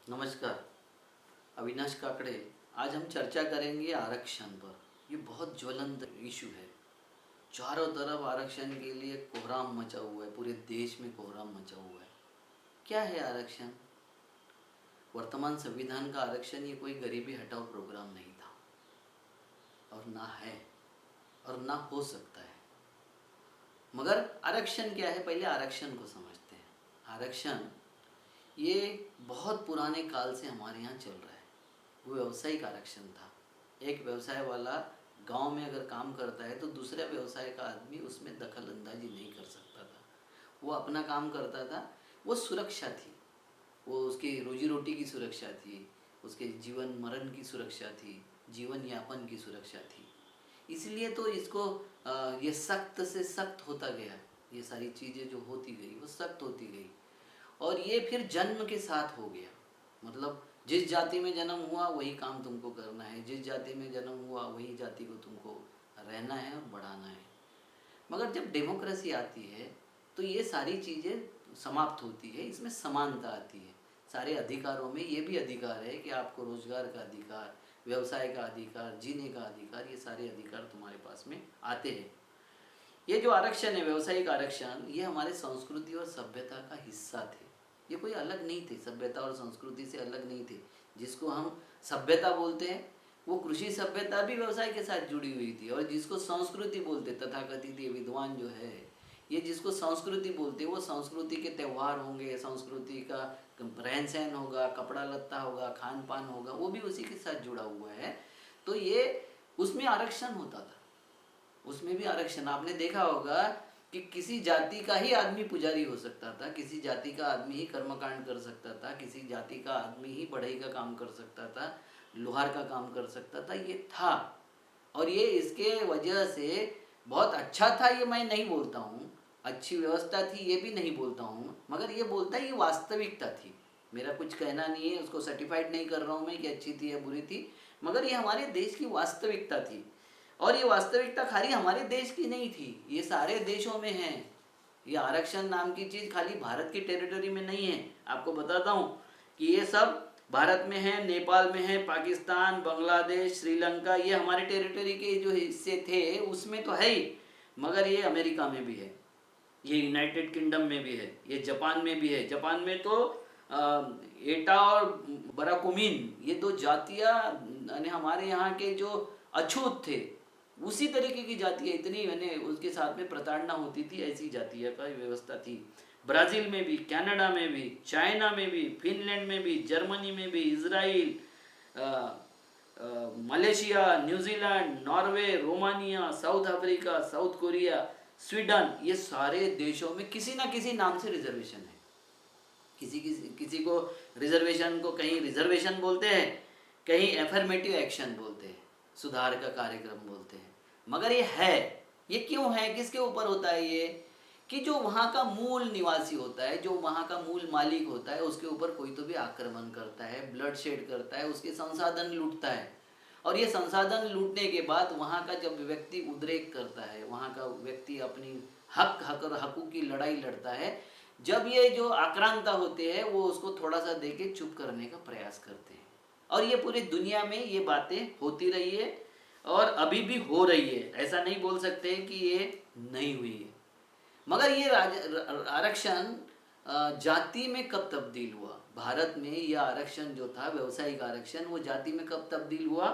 नमस्कार। अविनाश काकड़े। आज हम चर्चा करेंगे आरक्षण पर। ये बहुत ज्वलंत इशू है। चारों तरफ आरक्षण के लिए कोहराम मचा हुआ है, पूरे देश में कोहराम मचा हुआ है। क्या है आरक्षण? वर्तमान संविधान का आरक्षण ये कोई गरीबी हटाओ प्रोग्राम नहीं था, और ना है, और ना हो सकता है। मगर आरक्षण क्या है, पहले आरक्षण को समझते हैं। आरक्षण ये बहुत पुराने काल से हमारे यहाँ चल रहा है। वो व्यवसायिक आरक्षण था। एक व्यवसाय वाला गांव में अगर काम करता है तो दूसरे व्यवसाय का आदमी उसमें दखल अंदाजी नहीं कर सकता था। वो अपना काम करता था। वो सुरक्षा थी, वो उसकी रोजी रोटी की सुरक्षा थी, उसके जीवन मरण की सुरक्षा थी, जीवन यापन की सुरक्षा थी। इसलिए तो इसको ये सख्त से सख्त होता गया। ये सारी चीज़ें जो होती गई वो सख्त होती गई, और ये फिर जन्म के साथ हो गया। मतलब जिस जाति में जन्म हुआ वही काम तुमको करना है, जिस जाति में जन्म हुआ वही जाति को तुमको रहना है और बढ़ाना है। मगर जब डेमोक्रेसी आती है तो ये सारी चीज़ें समाप्त होती है। इसमें समानता आती है। सारे अधिकारों में ये भी अधिकार है कि आपको रोजगार का अधिकार, व्यवसाय का अधिकार, जीने का अधिकार, ये सारे अधिकार तुम्हारे पास में आते हैं। ये जो आरक्षण है, व्यवसायिक आरक्षण, ये हमारे संस्कृति और सभ्यता का हिस्सा थे। ये कोई अलग नहीं थे, सभ्यता और संस्कृति से अलग नहीं थे। जिसको हम सभ्यता बोलते हैं वो कृषि सभ्यता भी व्यवसाय के साथ जुड़ी हुई थी। और जिसको संस्कृति बोलते, तथाकथित ये विद्वान जो है, ये जिसको संस्कृति बोलते, वो संस्कृति के त्यौहार होंगे, संस्कृति का रहन सहन होगा, कपड़ा लत्ता होगा, खान पान होगा, वो भी उसी के साथ जुड़ा हुआ है। तो ये उसमें आरक्षण होता था। उसमें भी आरक्षण आपने देखा होगा कि किसी जाति का ही आदमी पुजारी हो सकता था, किसी जाति का आदमी ही कर्मकांड कर सकता था, किसी जाति का आदमी ही बढ़ई का काम कर सकता था, लोहार का काम कर सकता था। ये था, और ये इसके वजह से बहुत अच्छा था, ये मैं नहीं बोलता हूँ। अच्छी व्यवस्था थी ये भी नहीं बोलता हूँ, मगर ये बोलता है ये वास्तविकता थी। मेरा कुछ कहना नहीं है, उसको सर्टिफाइड नहीं कर रहा हूँ मैं कि अच्छी थी या बुरी थी, मगर ये हमारे देश की वास्तविकता थी। और ये वास्तविकता खाली हमारे देश की नहीं थी, ये सारे देशों में है। ये आरक्षण नाम की चीज़ खाली भारत की टेरिटरी में नहीं है। आपको बताता हूँ कि ये सब भारत में है, नेपाल में है, पाकिस्तान, बांग्लादेश, श्रीलंका, ये हमारे टेरिटरी के जो हिस्से थे उसमें तो है ही, मगर ये अमेरिका में भी है, ये यूनाइटेड किंगडम में भी है, ये जापान में भी है। जापान में तो एटा और बराकुमिन, ये दो जातियाँ यानी हमारे यहाँ के जो अछूत थे उसी तरीके की जातियाँ, इतनी यानी उसके साथ में प्रताड़ना होती थी, ऐसी जातियों का व्यवस्था थी। ब्राज़ील में भी, कनाडा में भी, चाइना में भी, फिनलैंड में भी, जर्मनी में भी, Israel, Malaysia, New Zealand, Norway, Romania, south Africa, south Korea, Sweden, ये सारे देशों में किसी ना किसी नाम से रिजर्वेशन है। किसी को रिजर्वेशन को कहीं रिजर्वेशन बोलते हैं, कहीं एफर्मेटिव एक्शन बोलते हैं, सुधार का कार्यक्रम बोलते हैं। मगर ये है, ये क्यों है, किसके ऊपर होता है ये, कि जो वहाँ का मूल निवासी होता है, जो वहाँ का मूल मालिक होता है, उसके ऊपर कोई तो भी आक्रमण करता है, ब्लड शेड करता है, उसके संसाधन लूटता है। और ये संसाधन लूटने के बाद वहाँ का जब व्यक्ति उद्रेक करता है, वहाँ का व्यक्ति अपनी हक और हकूक़ की लड़ाई लड़ता है, जब ये जो आक्रांता होते हैं वो उसको थोड़ा सा दे के चुप करने का प्रयास करते हैं। और ये पूरी दुनिया में ये बातें होती रही है और अभी भी हो रही है। ऐसा नहीं बोल सकते कि ये नहीं हुई है। मगर ये आरक्षण जाति में कब तब्दील हुआ? भारत में यह आरक्षण जो था, व्यवसायिक आरक्षण, वो जाति में कब तब्दील हुआ?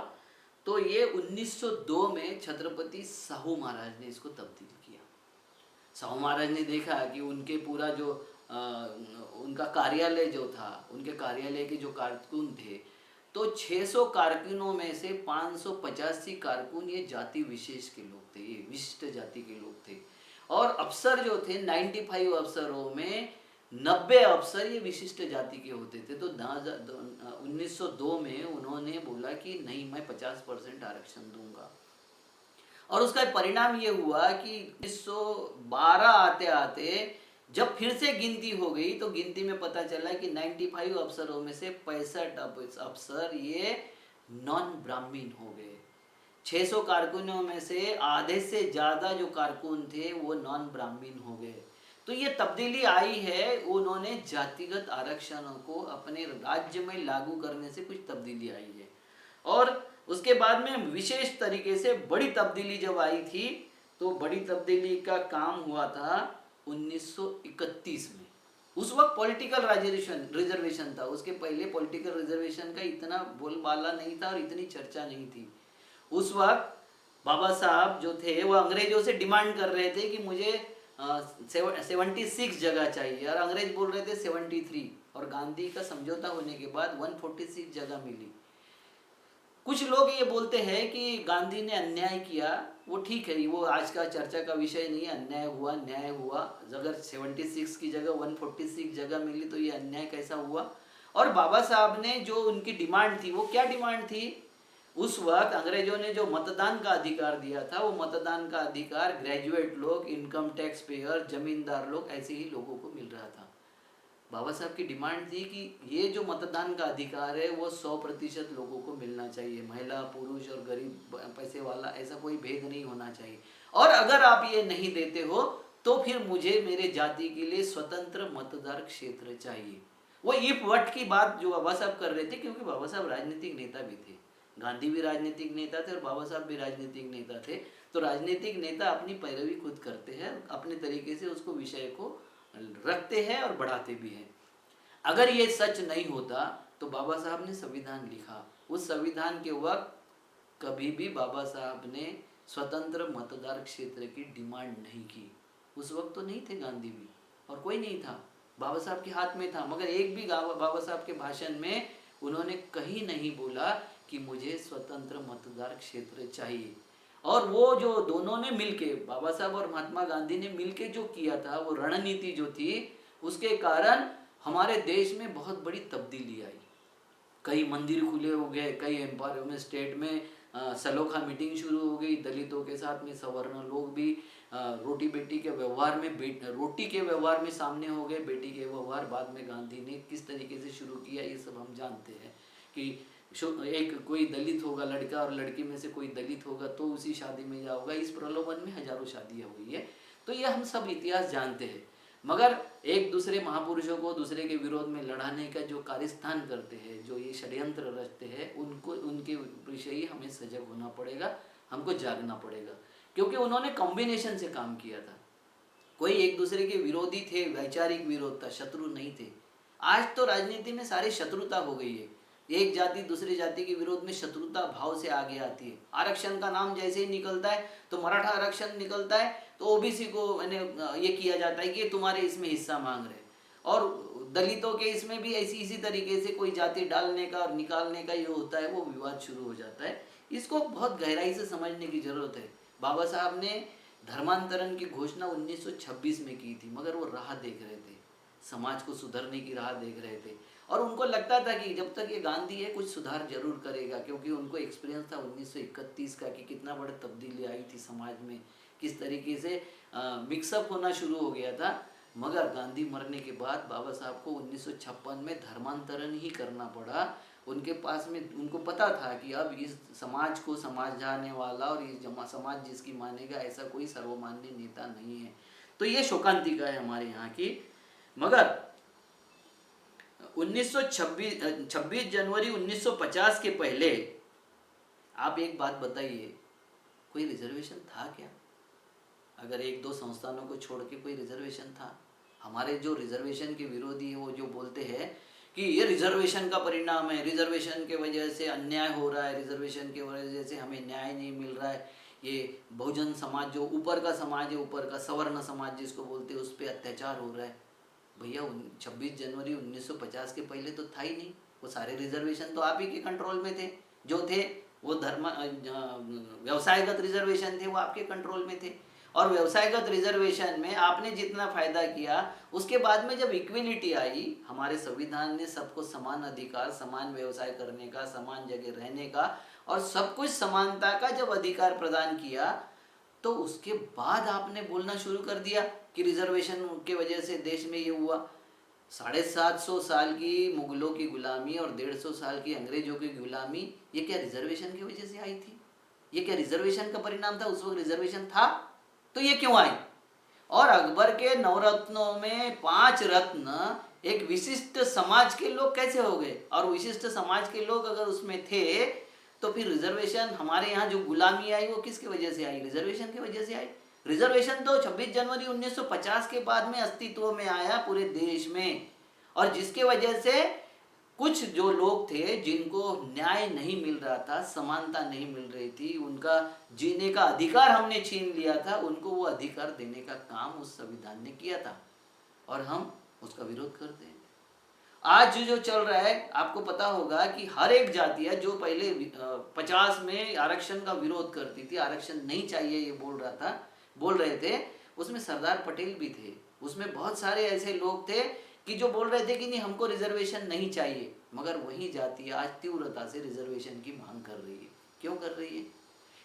तो ये 1902 में छत्रपति साहू महाराज ने इसको तब्दील किया। साहू महाराज ने देखा कि उनके पूरा जो उनका कार्यालय जो था, उनके कार्यालय के जो कारकुन थे, तो 600 कारकुनों में से 585 कारकुन ये जाति विशेष के लोग थे, ये विशिष्ट जाति के लोग थे। और अफसर जो थे, 95 अफसरों में 90 अफसर ये विशिष्ट जाति के होते थे। तो 1902 में उन्होंने बोला कि नहीं, मैं 50% आरक्षण दूंगा। और उसका परिणाम ये हुआ कि 1912 आते आते जब फिर से गिनती हो गई तो गिनती में पता चला कि 95 अफसरों में से 65 अफसर ये नॉन ब्राह्मीण हो गए। 600 कारकुनों में से आधे से ज़्यादा जो कारकुन थे वो नॉन ब्राह्मीण हो गए। तो ये तब्दीली आई है, उन्होंने जातिगत आरक्षणों को अपने राज्य में लागू करने से कुछ तब्दीली आई है। और उसके बाद में विशेष तरीके से बड़ी तब्दीली जब आई थी, तो बड़ी तब्दीली का काम हुआ था 1931 में। उस वक्त पॉलिटिकल रिजर्वेशन था, उसके पहले पॉलिटिकल रिजर्वेशन का इतना बोलबाला नहीं था और इतनी चर्चा नहीं थी। उस वक्त बाबा साहब जो थे वो अंग्रेजों से डिमांड कर रहे थे कि मुझे 76 जगह चाहिए, और अंग्रेज बोल रहे थे 73, और गांधी का समझौता होने के बाद 146 जगह मिली। कुछ लोग ये बोलते हैं कि गांधी ने अन्याय किया, वो ठीक है, वो आज का चर्चा का विषय नहीं है। अन्याय हुआ, न्याय हुआ, अगर 76 की जगह 146 जगह मिली तो ये अन्याय कैसा हुआ। और बाबा साहब ने जो उनकी डिमांड थी, वो क्या डिमांड थी, उस वक्त अंग्रेजों ने जो मतदान का अधिकार दिया था, वो मतदान का अधिकार ग्रेजुएट लोग, इनकम टैक्स पेयर, जमींदार लोग, ऐसे ही लोगों को मिल रहा था। बाबा साहब की डिमांड थी कि ये जो मतदान का अधिकार है वो 100% लोगों को मिलना चाहिए, महिला, पुरुष और गरीब, पैसे वाला, ऐसा कोई भेद नहीं होना चाहिए। और अगर आप ये नहीं देते हो तो फिर मुझे मेरे जाति के लिए स्वतंत्र मतदार क्षेत्र चाहिए। वो इफ वट की बात जो बाबा साहब कर रहे थे, क्योंकि बाबा साहब राजनीतिक नेता भी थे, गांधी भी राजनीतिक नेता थे और बाबा साहब भी राजनीतिक नेता थे। तो राजनीतिक नेता अपनी पैरवी खुद करते हैं, अपने तरीके से उसको विषय को रखते हैं और बढ़ाते भी हैं। अगर ये सच नहीं होता तो बाबा साहब ने संविधान लिखा, उस संविधान के वक्त कभी भी बाबा साहब ने स्वतंत्र मतदार क्षेत्र की डिमांड नहीं की। उस वक्त तो नहीं थे गांधी भी, और कोई नहीं था, बाबा साहब के हाथ में था। मगर एक भी बाबा साहब के भाषण में उन्होंने कहीं नहीं बोला कि मुझे स्वतंत्र मतदार क्षेत्र चाहिए। और वो जो दोनों ने मिलके, बाबा साहब और महात्मा गांधी ने मिलके जो किया था, वो रणनीति जो थी, उसके कारण हमारे देश में बहुत बड़ी तब्दीली आई। कई मंदिर खुले हो गए, कई एम्पावरमेंट स्टेट में सलोखा मीटिंग शुरू हो गई, दलितों के साथ में सवर्ण लोग भी रोटी बेटी के व्यवहार में, रोटी के व्यवहार में सामने हो गए, बेटी के व्यवहार बाद में गांधी ने किस तरीके से शुरू किया, ये सब हम जानते हैं। कि एक कोई दलित होगा लड़का और लड़की में से कोई दलित होगा तो उसी शादी में जाओगा, इस प्रलोभन में हजारों शादियाँ हुई है। तो ये हम सब इतिहास जानते हैं। मगर एक दूसरे महापुरुषों को दूसरे के विरोध में लड़ाने का जो कार्यस्थान करते हैं, जो ये षड्यंत्र रचते हैं, उनको, उनके विषय ही हमें सजग होना पड़ेगा, हमको जागना पड़ेगा। क्योंकि उन्होंने कॉम्बिनेशन से काम किया था, कोई एक दूसरे के विरोधी थे, वैचारिक विरोध था, शत्रु नहीं थे। आज तो राजनीति में सारे शत्रुता हो गई है, एक जाति दूसरी जाति के विरोध में शत्रुता भाव से आगे आती है। आरक्षण का नाम जैसे ही निकलता है तो मराठा आरक्षण निकलता है तो ओबीसी को ये किया जाता है कि तुम्हारे इसमें हिस्सा मांग रहे, और दलितों के इसमें भी इसी तरीके से कोई जाति डालने का और निकालने का ये होता है, वो विवाद शुरू हो जाता है। इसको बहुत गहराई से समझने की जरूरत है। बाबा साहब ने धर्मांतरण की घोषणा 1926 में की थी, मगर वो राह देख रहे थे, समाज को सुधरने की राह देख रहे थे, और उनको लगता था कि जब तक ये गांधी है कुछ सुधार जरूर करेगा, क्योंकि उनको एक्सपीरियंस था 1931 का कि कितना बड़ा तब्दीली आई थी समाज में, किस तरीके से मिक्सअप होना शुरू हो गया था। मगर गांधी मरने के बाद बाबा साहब को 1956 में धर्मांतरण ही करना पड़ा। उनके पास में, उनको पता था कि अब इस समाज को समझाने वाला और ये समाज जिसकी मानेगा ऐसा कोई सर्वमान्य नेता नहीं है। तो ये शोकांतिका है हमारे यहाँ की। मगर 26 जनवरी 1950 के पहले आप एक बात बताइए, कोई रिजर्वेशन था क्या? अगर एक दो संस्थानों को छोड़ के कोई रिजर्वेशन था? हमारे जो रिजर्वेशन के विरोधी है वो जो बोलते हैं कि ये रिजर्वेशन का परिणाम है, रिजर्वेशन के वजह से अन्याय हो रहा है, रिजर्वेशन के वजह से हमें न्याय नहीं मिल रहा है, ये बहुजन समाज जो ऊपर का समाज है, ऊपर का सवर्ण समाज जिसको बोलते हैं, उस पर अत्याचार हो रहा है। भैया 26 जनवरी 1950 के पहले तो था ही नहीं, वो सारे रिजर्वेशन तो आप ही के कंट्रोल में थे, जो थे वो व्यवसायगत रिजर्वेशन थे, वो आपके कंट्रोल में थे। और व्यवसायगत रिजर्वेशन में आपने जितना फायदा किया, उसके बाद में जब इक्विलिटी आई, हमारे संविधान ने सबको समान अधिकार, समान व्यवसाय करने का, समान जगह रहने का और सब कुछ समानता का जब अधिकार प्रदान किया, तो उसके बाद आपने बोलना शुरू कर दिया कि रिजर्वेशन के वजह से देश में ये हुआ। 750 साल की मुगलों की गुलामी और 150 साल की अंग्रेजों की गुलामी, ये क्या रिजर्वेशन की वजह से आई थी? ये क्या रिजर्वेशन का परिणाम था? उस वक्त रिजर्वेशन था तो ये क्यों आई? और अकबर के नवरत्नों में 5 रत्न एक विशिष्ट समाज के लोग कैसे हो गए? और विशिष्ट समाज के लोग अगर उसमें थे तो फिर रिजर्वेशन हमारे यहाँ जो गुलामी आई वो किसकी वजह से आई? रिजर्वेशन की वजह से आई। रिजर्वेशन तो 26 जनवरी 1950 के बाद में अस्तित्व में आया पूरे देश में, और जिसके वजह से कुछ जो लोग थे जिनको न्याय नहीं मिल रहा था, समानता नहीं मिल रही थी, उनका जीने का अधिकार हमने छीन लिया था, उनको वो अधिकार देने का काम उस संविधान ने किया था और हम उसका विरोध करते हैं। आज जो चल रहा है, आपको पता होगा कि हर एक जाति है जो पहले 50 में आरक्षण का विरोध करती थी, आरक्षण नहीं चाहिए ये बोल रहे थे, उसमें सरदार पटेल भी थे, उसमें बहुत सारे ऐसे लोग थे कि जो बोल रहे थे कि नहीं हमको रिजर्वेशन नहीं चाहिए, मगर वही जाति आज तीव्रता से रिजर्वेशन की मांग कर रही है। क्यों कर रही है?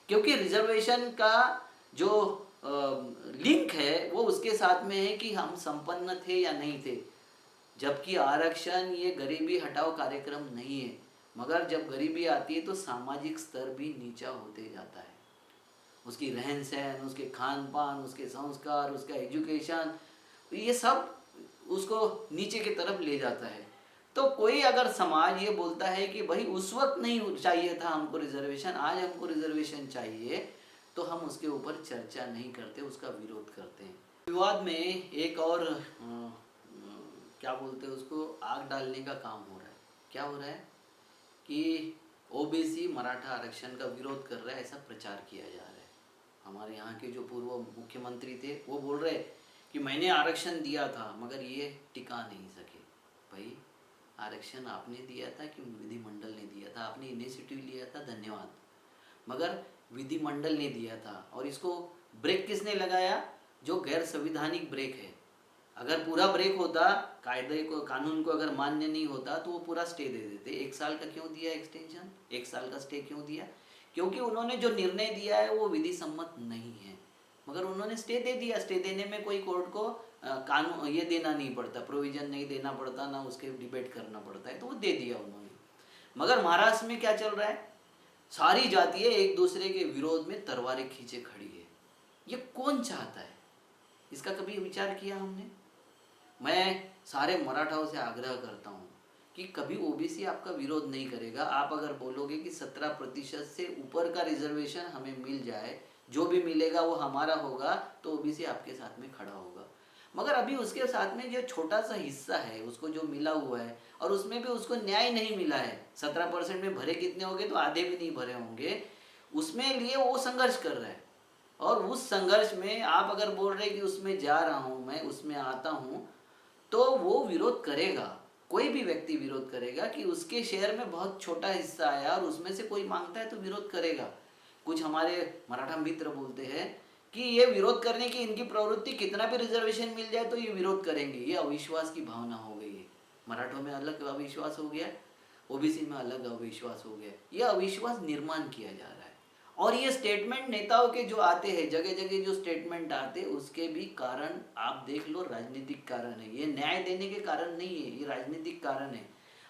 क्योंकि रिजर्वेशन का जो लिंक है वो उसके साथ में है कि हम संपन्न थे या नहीं थे, जबकि आरक्षण ये गरीबी हटाओ कार्यक्रम नहीं है, मगर जब गरीबी आती है तो सामाजिक स्तर भी नीचा होते जाता है, उसकी रहन सहन, उसके खान पान, उसके संस्कार, उसका एजुकेशन, ये सब उसको नीचे की तरफ ले जाता है। तो कोई अगर समाज ये बोलता है कि भाई उस वक्त नहीं चाहिए था हमको रिजर्वेशन, आज हमको रिजर्वेशन चाहिए, तो हम उसके ऊपर चर्चा नहीं करते, उसका विरोध करते हैं। विवाद में एक और क्या बोलते हैं उसको, आग डालने का काम हो रहा है। क्या हो रहा है कि ओबीसी मराठा आरक्षण का विरोध कर रहा है, ऐसा प्रचार किया जा रहा है। हमारे यहाँ के जो पूर्व मुख्यमंत्री थे वो बोल रहे कि मैंने आरक्षण दिया था मगर ये टिका नहीं सके। भाई आरक्षण आपने दिया था कि विधिमंडल ने दिया था? आपने इनिशिएटिव लिया था, धन्यवाद, मगर विधिमंडल ने दिया था। और इसको ब्रेक किसने लगाया? जो गैर संविधानिक ब्रेक है। अगर पूरा ब्रेक होता, कायदे को, कानून को अगर मान्य नहीं होता तो वो पूरा स्टे दे देते। 1 साल का क्यों दिया एक्सटेंशन? 1 साल का स्टे क्यों दिया? क्योंकि उन्होंने जो निर्णय दिया है वो विधि सम्मत नहीं है, मगर उन्होंने स्टे दे दिया। स्टे देने में कोई कोर्ट को कानून ये देना नहीं पड़ता, प्रोविजन नहीं देना पड़ता, ना उसके डिबेट करना पड़ता है, तो वो दे दिया उन्होंने। मगर महाराष्ट्र में क्या चल रहा है? सारी जातियाँ एक दूसरे के विरोध में तलवारें खींचे खड़ी है। ये कौन चाहता है? इसका कभी विचार किया हमने? मैं सारे मराठाओं से आग्रह करता हूँ कि कभी ओबीसी आपका विरोध नहीं करेगा। आप अगर बोलोगे कि 17% से ऊपर का रिजर्वेशन हमें मिल जाए, जो भी मिलेगा वो हमारा होगा, तो ओबीसी आपके साथ में खड़ा होगा। मगर अभी उसके साथ में जो छोटा सा हिस्सा है उसको जो मिला हुआ है, और उसमें भी उसको न्याय नहीं मिला है। 17% में भरे कितने होंगे? तो आधे भी नहीं भरे होंगे। उसमें लिए वो संघर्ष कर रहा है, और उस संघर्ष में आप अगर बोल रहे कि उसमें जा रहा हूँ मैं, उसमें आता हूँ, तो वो विरोध करेगा। कोई भी व्यक्ति विरोध करेगा कि उसके शेयर में बहुत छोटा हिस्सा आया और उसमें से कोई मांगता है तो विरोध करेगा। कुछ हमारे मराठा मित्र बोलते हैं कि ये विरोध करने की इनकी प्रवृत्ति, कितना भी रिजर्वेशन मिल जाए तो ये विरोध करेंगे। ये अविश्वास की भावना हो गई है। मराठों में अलग अविश्वास हो गया, ओबीसी में अलग अविश्वास हो गया। ये अविश्वास निर्माण किया जा रहा है। और ये स्टेटमेंट नेताओं के जो आते हैं, जगह जगह जो स्टेटमेंट आते हैं, उसके भी कारण आप देख लो, राजनीतिक कारण है। ये न्याय देने के कारण नहीं है, ये राजनीतिक कारण है।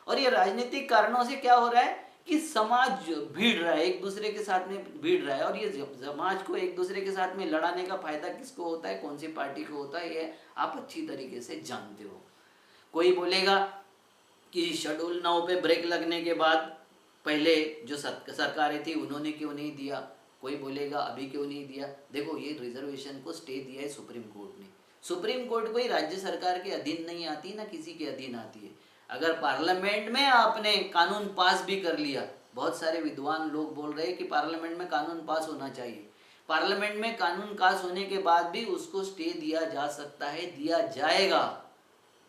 और ये राजनीतिक कारणों से क्या हो रहा है कि समाज भीड़ रहा है, एक दूसरे के साथ में भीड़ रहा है। और ये समाज को एक दूसरे के साथ में लड़ाने का फायदा किसको होता है, कौन सी पार्टी को होता है, ये आप अच्छी तरीके से जानते हो। कोई बोलेगा कि शेड्यूल 9 पे ब्रेक लगने के बाद पहले जो सरकारें थी उन्होंने क्यों नहीं दिया। कोई बोलेगा अभी क्यों नहीं दिया। देखो, ये रिजर्वेशन को स्टे दिया है सुप्रीम कोर्ट ने। सुप्रीम कोर्ट कोई राज्य सरकार के अधीन नहीं आती, ना किसी के अधीन आती है। अगर पार्लियामेंट में आपने कानून पास भी कर लिया, बहुत सारे विद्वान लोग बोल रहे हैं कि पार्लियामेंट में कानून पास होना चाहिए, पार्लियामेंट में कानून पास होने के बाद भी उसको स्टे दिया जा सकता है, दिया जाएगा।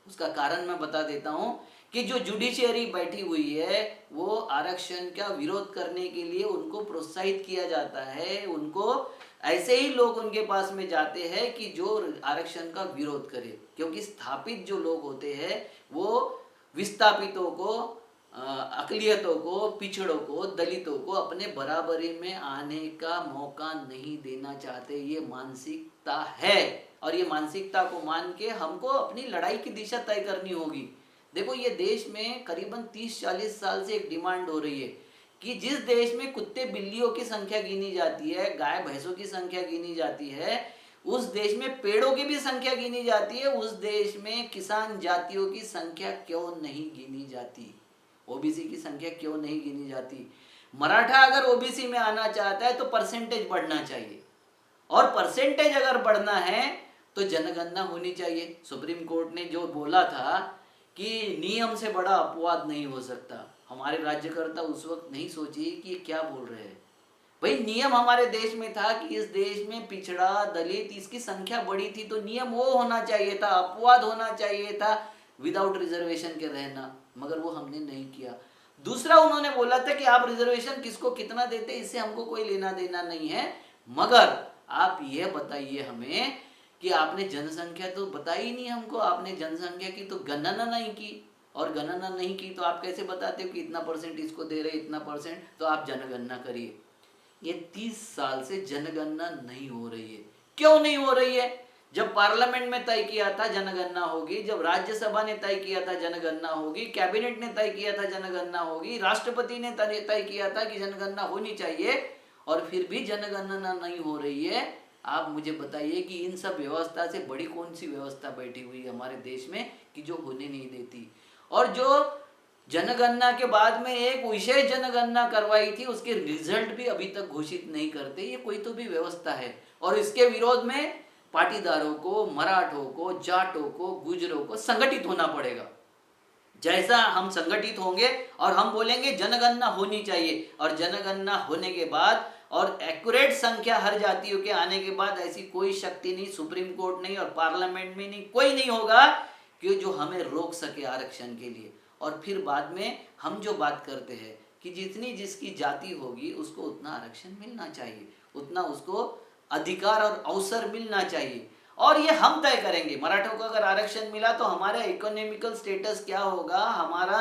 उसका कारण मैं बता देता हूँ कि जो जुडिशियरी बैठी हुई है वो आरक्षण का विरोध करने के लिए उनको प्रोत्साहित किया जाता है। उनको ऐसे ही लोग उनके पास में जाते हैं कि जो आरक्षण का विरोध करे, क्योंकि स्थापित जो लोग होते हैं वो विस्थापितों को, अकलियतों को, पिछड़ों को, दलितों को अपने बराबरी में आने का मौका नहीं देना चाहते। ये मानसिकता है, और ये मानसिकता को मान के हमको अपनी लड़ाई की दिशा तय करनी होगी। देखो, ये देश में करीबन 30-40 साल से एक डिमांड हो रही है कि जिस देश में कुत्ते बिल्लियों की संख्या गिनी जाती है, गाय भैंसों की संख्या गिनी जाती है, उस देश में पेड़ों की भी संख्या गिनी जाती है, उस देश में किसान जातियों की संख्या क्यों नहीं गिनी जाती? ओबीसी की संख्या क्यों नहीं गिनी जाती? मराठा अगर ओबीसी में आना चाहता है तो परसेंटेज बढ़ना चाहिए, और परसेंटेज अगर बढ़ना है तो जनगणना होनी चाहिए। सुप्रीम कोर्ट ने जो बोला था कि नियम से बड़ा अपवाद नहीं हो सकता, हमारे राज्यकर्ता उस वक्त नहीं सोचे कि ये क्या बोल रहे हैं। भाई नियम हमारे देश में था कि इस देश में पिछड़ा, दलित, इसकी संख्या बड़ी थी, तो नियम वो होना चाहिए था, अपवाद होना चाहिए था विदाउट रिजर्वेशन के रहना, मगर वो हमने नहीं किया। दूसरा उन्होंने बोला था कि आप रिजर्वेशन किसको कितना देते इससे हमको कोई लेना देना नहीं है, मगर आप ये बताइए हमें कि आपने जनसंख्या तो बताई नहीं हमको, आपने जनसंख्या की तो गणना नहीं की, और गणना नहीं की तो आप कैसे बताते हो कि इतना परसेंट इसको दे रहे, इतना परसेंट, तो आप जनगणना करिए। ये 30 साल से जनगणना नहीं हो रही है। क्यों नहीं हो रही है? जब पार्लियामेंट में तय किया था जनगणना होगी, जब राज्यसभा ने तय किया था जनगणना होगी, कैबिनेट ने तय किया था जनगणना होगी, राष्ट्रपति ने तय किया था कि जनगणना होनी चाहिए, और फिर भी जनगणना नहीं हो रही है। आप मुझे बताइए कि इन सब व्यवस्था से बड़ी कौन सी व्यवस्था बैठी हुई है हमारे देश में कि जो होने नहीं देती? और जो जनगणना के बाद में एक विशेष जनगणना करवाई थी, उसके रिजल्ट भी अभी तक घोषित नहीं करते, ये कोई तो भी व्यवस्था है। और इसके विरोध में पाटीदारों को, मराठों को, जाटों को, गुजरों को संगठित होना पड़ेगा। जैसा हम संगठित होंगे और हम बोलेंगे जनगणना होनी चाहिए, और जनगणना होने के बाद और एक्यूरेट संख्या हर जातियों के आने के बाद ऐसी कोई शक्ति नहीं, सुप्रीम कोर्ट नहीं और पार्लियामेंट में नहीं, कोई नहीं होगा कि जो हमें रोक सके आरक्षण के लिए। और फिर बाद में हम जो बात करते हैं कि जितनी जिसकी जाति होगी उसको उतना आरक्षण मिलना चाहिए, उतना उसको अधिकार और अवसर मिलना चाहिए, और ये हम तय करेंगे। मराठों को अगर आरक्षण मिला तो हमारा इकोनॉमिकल स्टेटस क्या होगा, हमारा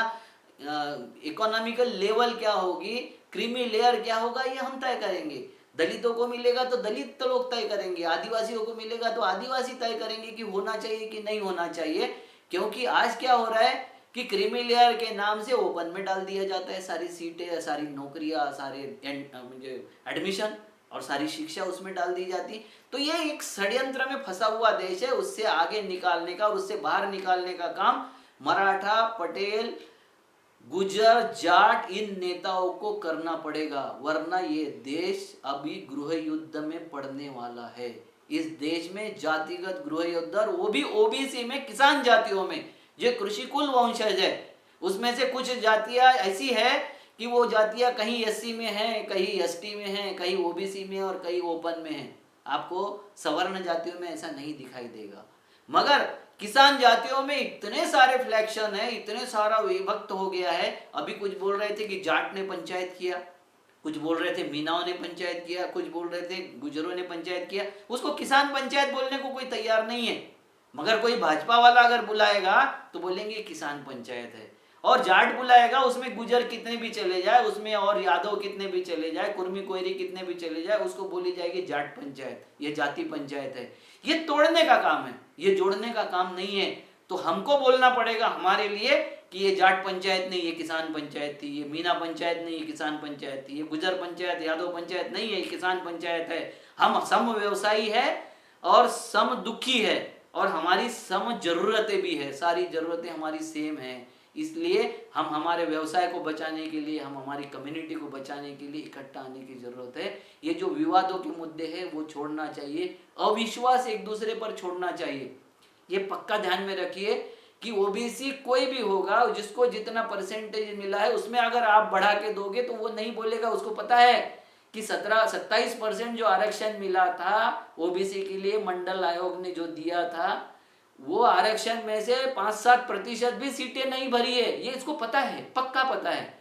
इकोनॉमिकल लेवल क्या होगी, क्रीमी लेयर क्या होगा, ये हम तय करेंगे। दलितों को मिलेगा तो दलित तो लोग तय करेंगे, आदिवासियों को मिलेगा तो आदिवासी तय करेंगे कि होना चाहिए कि नहीं होना चाहिए। क्योंकि आज क्या हो रहा है कि क्रीमी लेयर के नाम से ओपन में डाल दिया जाता है सारी सीटें, सारी नौकरियां, सारे एडमिशन और सारी शिक्षा उसमें डाल दी जाती। तो ये एक षड्यंत्र में फंसा हुआ देश है, उससे आगे निकालने का और उससे बाहर निकालने का काम मराठा, पटेल, गुजर, जाट इन नेताओं को करना पड़ेगा, वरना ये देश अभी गृह युद्ध में पड़ने वाला है। इस देश में जातिगत गृह युद्ध, और वो भी ओबीसी में, किसान जातियों में, जो कृषि कुल वंशज है, उसमें से कुछ जातियां ऐसी है कि वो जातियां कहीं एससी में हैं, कहीं एसटी में हैं, कहीं ओबीसी में और कहीं ओपन में हैं। आपको सवर्ण जातियों में ऐसा नहीं दिखाई देगा, मगर किसान जातियों में इतने सारे फ्लैक्शन है, इतने सारा विभक्त हो गया है। अभी कुछ बोल रहे थे कि जाट ने पंचायत किया, कुछ बोल रहे थे मीनाओं ने पंचायत किया, कुछ बोल रहे थे गुजरों ने पंचायत किया। उसको किसान पंचायत बोलने को कोई तैयार नहीं है, मगर कोई भाजपा वाला अगर बुलाएगा तो बोलेंगे किसान पंचायत है। और जाट बुलाएगा, उसमें गुजर कितने भी चले जाए, उसमें और यादव कितने भी चले जाए, कुर्मी कोयरी कितने भी चले जाए, उसको बोली जाएगी जाट पंचायत, ये जाति पंचायत है। ये तोड़ने का काम है, ये जोड़ने का काम नहीं है। तो हमको बोलना पड़ेगा हमारे लिए कि ये जाट पंचायत नहीं, ये किसान पंचायत थी, ये मीना पंचायत नहीं, ये किसान पंचायत थी, ये गुजर पंचायत, यादव पंचायत नहीं है, ये किसान पंचायत है। हम सम व्यवसायी है और सम दुखी है, और हमारी सम जरूरतें भी है, सारी जरूरतें हमारी सेम है। इसलिए हम हमारे व्यवसाय को बचाने के लिए, हम हमारी कम्युनिटी को बचाने के लिए इकट्ठा आने की जरूरत है। ये जो विवादों के मुद्दे हैं वो छोड़ना चाहिए, अविश्वास एक दूसरे पर छोड़ना चाहिए। ये पक्का ध्यान में रखिए कि ओबीसी कोई भी होगा, जिसको जितना परसेंटेज मिला है उसमें अगर आप बढ़ा के दोगे तो वो नहीं बोलेगा। उसको पता है कि 27% जो आरक्षण मिला था ओबीसी के लिए, मंडल आयोग ने जो दिया था, वो आरक्षण में से 5-7% भी सीटें नहीं भरी है, ये इसको पता है, पक्का पता है।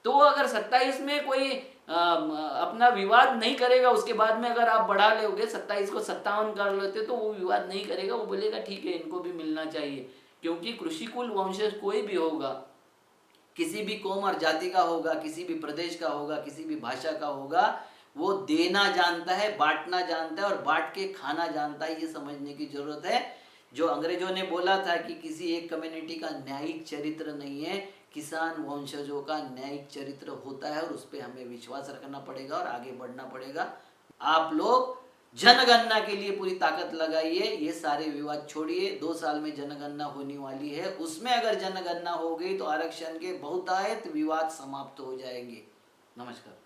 तो वो अगर 27 में कोई अपना विवाद नहीं करेगा, उसके बाद में अगर आप बढ़ा लोगे 27 को 57 कर लेते तो वो विवाद नहीं करेगा, वो बोलेगा ठीक है इनको भी मिलना चाहिए। क्योंकि कृषि कुल वंशज कोई भी होगा, किसी भी कौम और जाति का होगा, किसी भी प्रदेश का होगा, किसी भी भाषा का होगा, वो देना जानता है, बांटना जानता है और बांट के खाना जानता है। ये समझने की जरूरत है। जो अंग्रेजों ने बोला था कि किसी एक कम्युनिटी का न्यायिक चरित्र नहीं है, किसान वंशजों का न्यायिक चरित्र होता है, और उस पर हमें विश्वास रखना पड़ेगा और आगे बढ़ना पड़ेगा। आप लोग जनगणना के लिए पूरी ताकत लगाइए, ये सारे विवाद छोड़िए। 2 साल में जनगणना होने वाली है, उसमें अगर जनगणना हो गई तो आरक्षण के बहुतायत विवाद समाप्त हो जाएंगे। नमस्कार।